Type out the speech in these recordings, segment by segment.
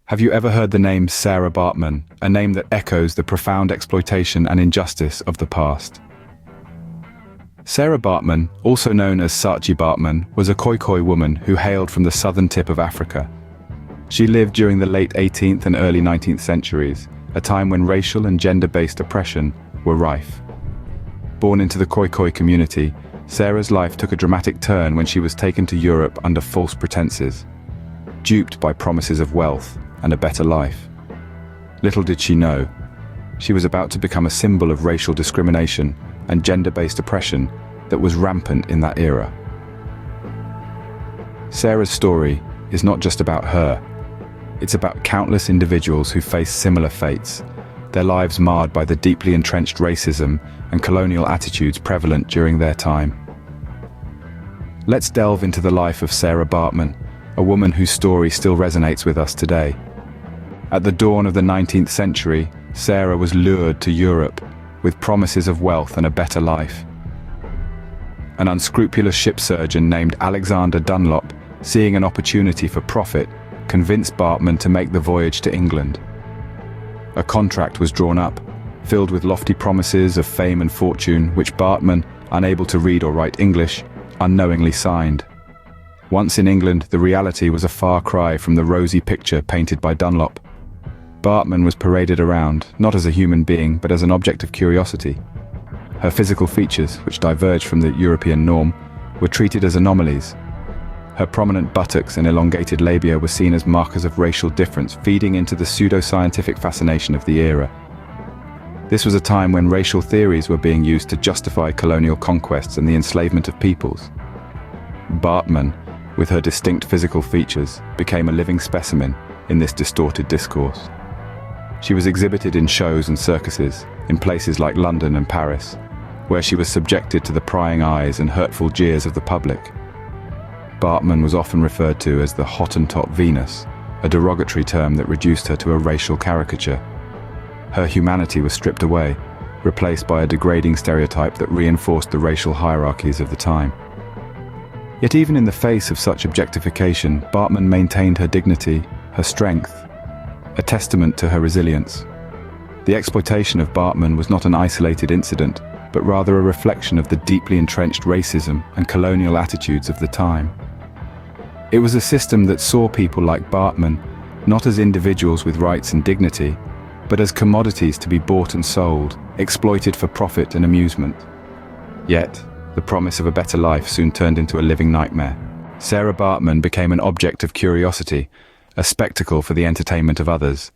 Have you ever heard the name Sarah Baartman, a name that echoes the profound exploitation and injustice of the past? Sarah Baartman, also known as Saatchi Baartman, was a Khoikhoi woman who hailed from the southern tip of Africa. She lived during the late 18th and early 19th centuries, a time when racial and gender-based oppression were rife. Born into the Khoikhoi community, Sarah's life took a dramatic turn when she was taken to Europe under false pretenses, duped by promises of wealth and a better life. Little did she know, she was about to become a symbol of racial discrimination and gender-based oppression that was rampant in that era. Sarah's story is not just about her. It's about countless individuals who face similar fates, their lives marred by the deeply entrenched racism and colonial attitudes prevalent during their time. Let's delve into the life of Sarah Baartman, a woman whose story still resonates with us today. At the dawn of the 19th century, Sarah was lured to Europe with promises of wealth and a better life. An unscrupulous ship surgeon named Alexander Dunlop, seeing an opportunity for profit, convinced Baartman to make the voyage to England. A contract was drawn up, filled with lofty promises of fame and fortune, which Baartman, unable to read or write English, unknowingly signed. Once in England, the reality was a far cry from the rosy picture painted by Dunlop. Baartman was paraded around, not as a human being, but as an object of curiosity. Her physical features, which diverged from the European norm, were treated as anomalies. Her prominent buttocks and elongated labia were seen as markers of racial difference, feeding into the pseudo-scientific fascination of the era. This was a time when racial theories were being used to justify colonial conquests and the enslavement of peoples. Baartman, with her distinct physical features, became a living specimen in this distorted discourse. She was exhibited in shows and circuses, in places like London and Paris, where she was subjected to the prying eyes and hurtful jeers of the public. Baartman was often referred to as the Hottentot Venus, a derogatory term that reduced her to a racial caricature. Her humanity was stripped away, replaced by a degrading stereotype that reinforced the racial hierarchies of the time. Yet even in the face of such objectification, Baartman maintained her dignity, her strength, a testament to her resilience. The exploitation of Baartman was not an isolated incident, but rather a reflection of the deeply entrenched racism and colonial attitudes of the time. It was a system that saw people like Baartman not as individuals with rights and dignity, but as commodities to be bought and sold, exploited for profit and amusement. Yet, the promise of a better life soon turned into a living nightmare. Sarah Baartman became an object of curiosity, a spectacle for the entertainment of others.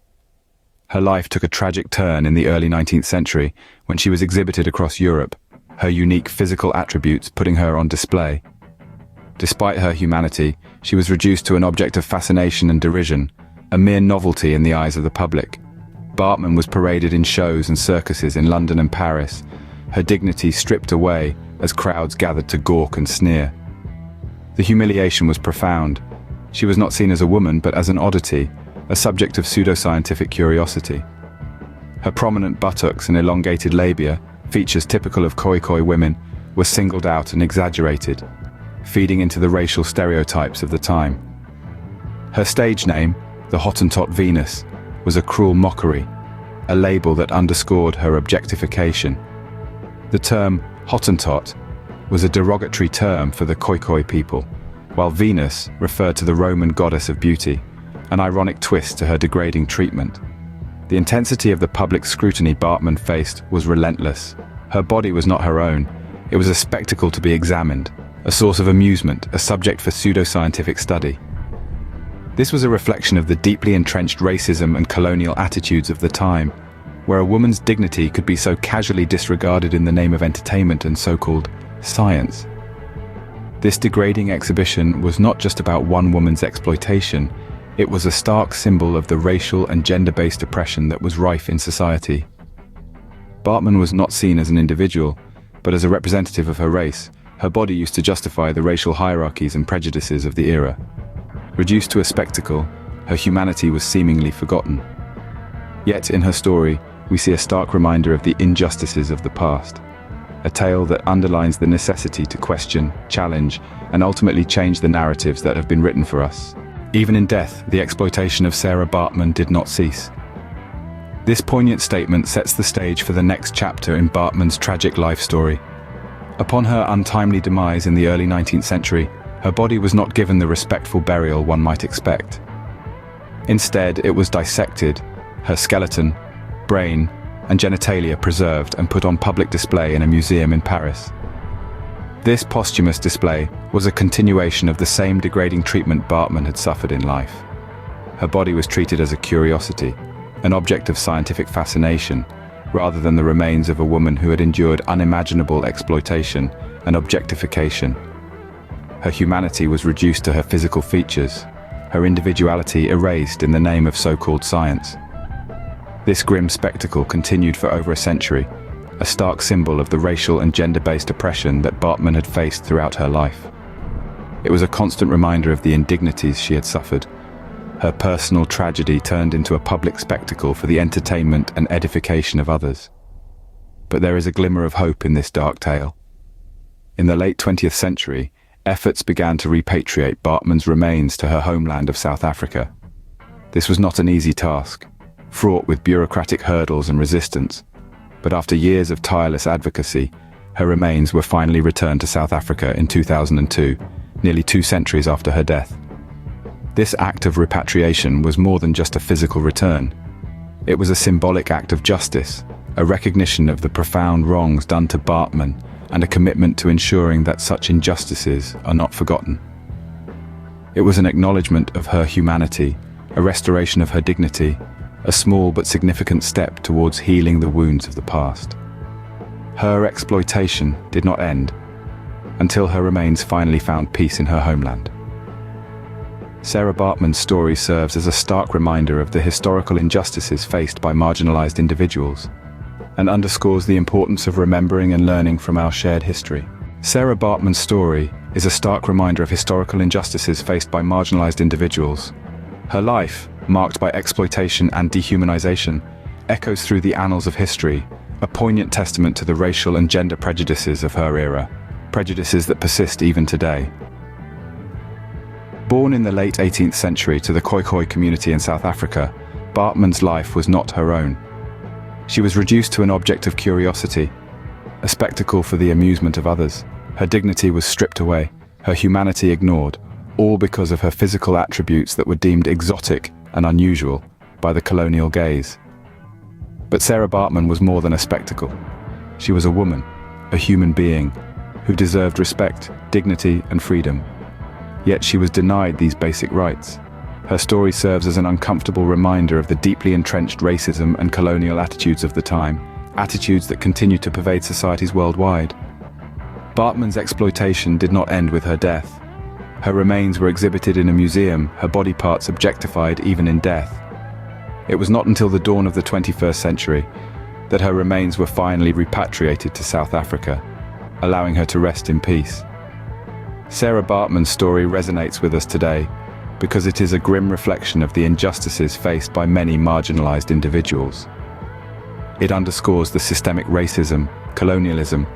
Her life took a tragic turn in the early 19th century when she was exhibited across Europe, her unique physical attributes putting her on display. Despite her humanity, she was reduced to an object of fascination and derision, a mere novelty in the eyes of the public. Baartman was paraded in shows and circuses in London and Paris, her dignity stripped away as crowds gathered to gawk and sneer. The humiliation was profound. She was not seen as a woman, but as an oddity, a subject of pseudo-scientific curiosity. Her prominent buttocks and elongated labia, features typical of Khoikhoi women, were singled out and exaggerated, feeding into the racial stereotypes of the time. Her stage name, the Hottentot Venus, was a cruel mockery, a label that underscored her objectification. The term Hottentot was a derogatory term for the Khoikhoi people, while Venus referred to the Roman goddess of beauty, an ironic twist to her degrading treatment. The intensity of the public scrutiny Baartman faced was relentless. Her body was not her own. It was a spectacle to be examined, a source of amusement, a subject for pseudo-scientific study. This was a reflection of the deeply entrenched racism and colonial attitudes of the time, where a woman's dignity could be so casually disregarded in the name of entertainment and so-called science. This degrading exhibition was not just about one woman's exploitation, it was a stark symbol of the racial and gender-based oppression that was rife in society. Baartman was not seen as an individual, but as a representative of her race. Her body used to justify the racial hierarchies and prejudices of the era. Reduced to a spectacle, her humanity was seemingly forgotten. Yet in her story, we see a stark reminder of the injustices of the past. A tale that underlines the necessity to question, challenge, and ultimately change the narratives that have been written for us. Even in death, the exploitation of Sarah Baartman did not cease. This poignant statement sets the stage for the next chapter in Baartman's tragic life story. Upon her untimely demise in the early 19th century, her body was not given the respectful burial one might expect. Instead, it was dissected, her skeleton, brain, and genitalia preserved and put on public display in a museum in Paris. This posthumous display was a continuation of the same degrading treatment Baartman had suffered in life. Her body was treated as a curiosity, an object of scientific fascination, rather than the remains of a woman who had endured unimaginable exploitation and objectification. Her humanity was reduced to her physical features, her individuality erased in the name of so-called science. This grim spectacle continued for over a century, a stark symbol of the racial and gender-based oppression that Baartman had faced throughout her life. It was a constant reminder of the indignities she had suffered. Her personal tragedy turned into a public spectacle for the entertainment and edification of others. But there is a glimmer of hope in this dark tale. In the late 20th century, efforts began to repatriate Baartman's remains to her homeland of South Africa. This was not an easy task, fraught with bureaucratic hurdles and resistance, but after years of tireless advocacy, her remains were finally returned to South Africa in 2002, nearly 2 centuries after her death. This act of repatriation was more than just a physical return. It was a symbolic act of justice, a recognition of the profound wrongs done to Baartman, and a commitment to ensuring that such injustices are not forgotten. It was an acknowledgement of her humanity, a restoration of her dignity, a small but significant step towards healing the wounds of the past. Her exploitation did not end until her remains finally found peace in her homeland. Sarah Baartman's story serves as a stark reminder of the historical injustices faced by marginalized individuals, and underscores the importance of remembering and learning from our shared history. Sarah Baartman's story is a stark reminder of historical injustices faced by marginalized individuals. Her life, marked by exploitation and dehumanization, echoes through the annals of history, a poignant testament to the racial and gender prejudices of her era, prejudices that persist even today. Born in the late 18th century to the Khoikhoi community in South Africa, Baartman's life was not her own. She was reduced to an object of curiosity, a spectacle for the amusement of others. Her dignity was stripped away, her humanity ignored, all because of her physical attributes that were deemed exotic and unusual by the colonial gaze. But Sarah Baartman was more than a spectacle. She was a woman, a human being, who deserved respect, dignity, and freedom. Yet she was denied these basic rights. Her story serves as an uncomfortable reminder of the deeply entrenched racism and colonial attitudes of the time, attitudes that continue to pervade societies worldwide. Baartman's exploitation did not end with her death. Her remains were exhibited in a museum, her body parts objectified even in death. It was not until the dawn of the 21st century that her remains were finally repatriated to South Africa, allowing her to rest in peace. Sarah Baartman's story resonates with us today because it is a grim reflection of the injustices faced by many marginalized individuals. It underscores the systemic racism, colonialism,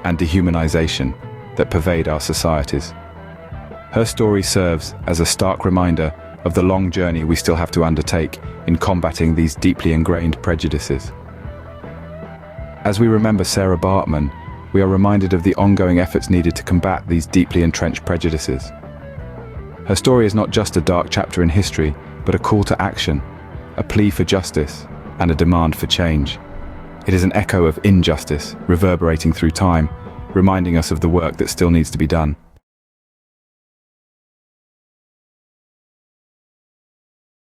and dehumanization that pervade our societies. Her story serves as a stark reminder of the long journey we still have to undertake in combating these deeply ingrained prejudices. As we remember Sarah Baartman, we are reminded of the ongoing efforts needed to combat these deeply entrenched prejudices. Her story is not just a dark chapter in history, but a call to action, a plea for justice, and a demand for change. It is an echo of injustice reverberating through time, reminding us of the work that still needs to be done.